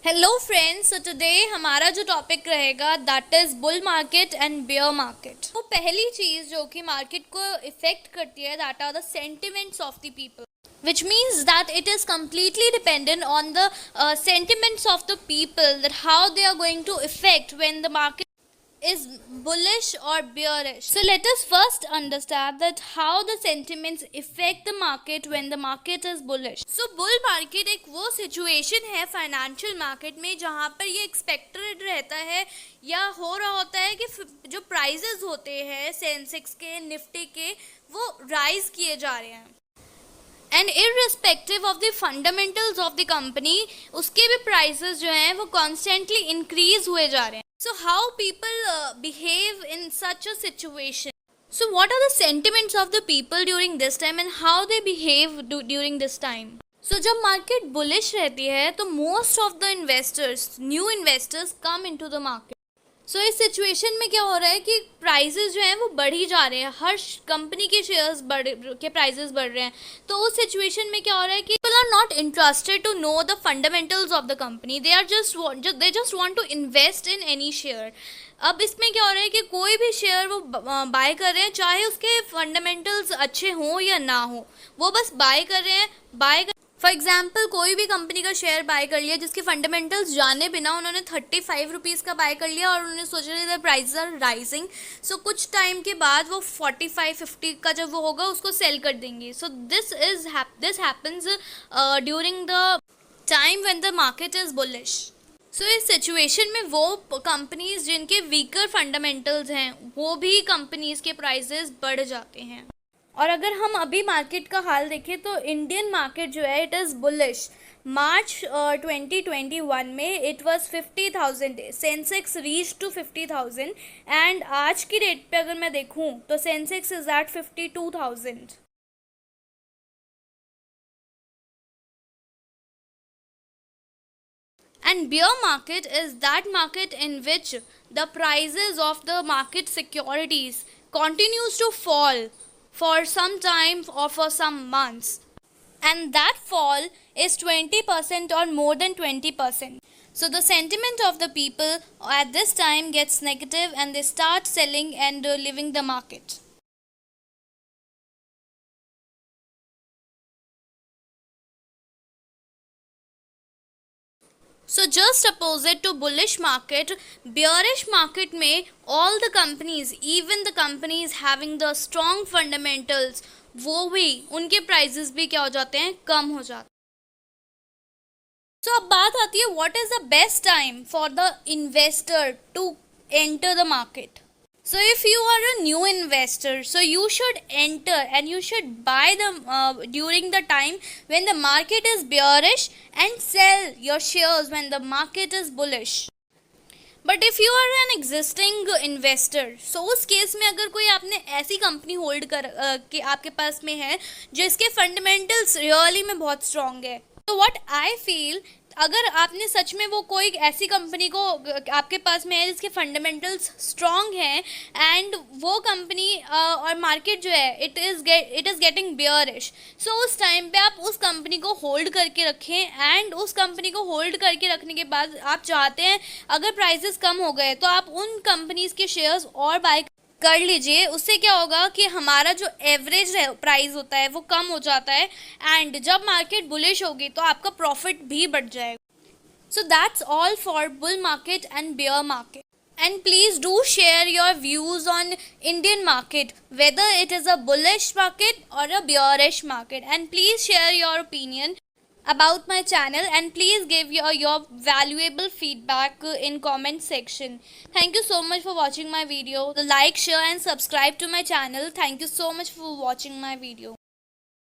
Hello friends, so today हमारा जो topic रहेगा that is bull market and bear market. तो पहली चीज़ जो कि मार्केट को इफेक्ट करती है that are the sentiments of the people, which means that it is completely dependent on the sentiments of the people, that how they are going to affect when the market is bullish or bearish. So let us first understand that how the sentiments affect the market when the market is bullish. So bull market एक वो situation है financial market में जहाँ पर ये expected रहता है या हो रहा होता है कि जो प्राइजेस होते हैं सेंसेक्स के, निफ्टी के, वो राइज किए जा रहे हैं and irrespective of the fundamentals of the company उसके भी प्राइसेस जो हैं वो कॉन्स्टेंटली इंक्रीज हुए जा रहे हैं. So how people behave in such a situation? So what are the sentiments of the people during this time and how they behave during this time? So जब market bullish रहती है तो most of the investors, new investors come into the market. सो इस situation में क्या हो रहा है कि प्राइजेस जो हैं वो बढ़ ही जा रहे हैं, हर कंपनी के शेयर्स के प्राइजेस बढ़ रहे हैं. तो उस सिचुएशन में क्या हो रहा है कि people are not interested to know the fundamentals of the company, they just want to invest in any share. अब इसमें क्या हो रहा है कि कोई भी शेयर वो बाय कर रहे हैं, चाहे उसके फंडामेंटल्स अच्छे हों या ना हो, वो बस बाय कर रहे हैं. फॉर एग्जाम्पल कोई भी कंपनी का शेयर बाय कर लिया जिसके फंडामेंटल्स जाने बिना उन्होंने 35 रुपीज़ का बाय कर लिया और उन्होंने सोचा द प्राइस आर राइजिंग, सो कुछ टाइम के बाद वो 45-50 का जब वो होगा उसको सेल कर देंगे. So this happens during the time when the market is bullish. So इस सिचुएशन में वो कंपनीज जिनके वीकर फंडामेंटल्स हैं वो भी कंपनीज के प्राइजेस बढ़ जाते हैं. और अगर हम अभी मार्केट का हाल देखें तो इंडियन मार्केट जो है इट इज़ बुलिश. मार्च 2021 में it was 50,000, Sensex reach to 50,000 and आज की डेट पे अगर मैं देखूं तो Sensex is at 52,000. And bear market is that market in which the prices of the market securities continues to fall for some time or for some months, and that fall is 20% or more than 20%. So the sentiment of the people at this time gets negative and they start selling and leaving the market. So just opposite to bullish market, bearish market में all the companies, even the companies having the strong fundamentals, वो भी उनके prices भी क्या हो जाते हैं, कम हो जाते हैं. So अब बात आती है what is the best time for the investor to enter the market. So if you are a new investor, so you should enter and you should buy during the time when the market is bearish and sell your shares when the market is bullish. But if you are an existing investor, so उस case में अगर कोई आपने ऐसी company hold कर के आपके पास में है जिसके फंडामेंटल्स रियली में बहुत स्ट्रॉन्ग है, तो व्हाट आई फील, अगर आपने सच में वो कोई ऐसी कंपनी को आपके पास में है जिसके फंडामेंटल्स स्ट्रॉन्ग हैं एंड वो कंपनी और मार्केट जो है इट इज़ गेटिंग बियरिश, सो उस टाइम पे आप उस कंपनी को होल्ड करके रखें. एंड उस कंपनी को होल्ड करके रखने के बाद आप चाहते हैं अगर प्राइसेस कम हो गए तो आप उन कंपनीज के शेयर्स और बाय कर लीजिए. उससे क्या होगा कि हमारा जो एवरेज प्राइस होता है वो कम हो जाता है एंड जब मार्केट बुलिश होगी तो आपका प्रॉफिट भी बढ़ जाएगा. So that's all for bull market and bear market. And please do share your views on Indian market, whether it is a bullish market or a bearish market, and please share your opinion about my channel and please give your valuable feedback in comment section. Thank you so much for watching my video. Like, share and subscribe to my channel. Thank you so much for watching my video.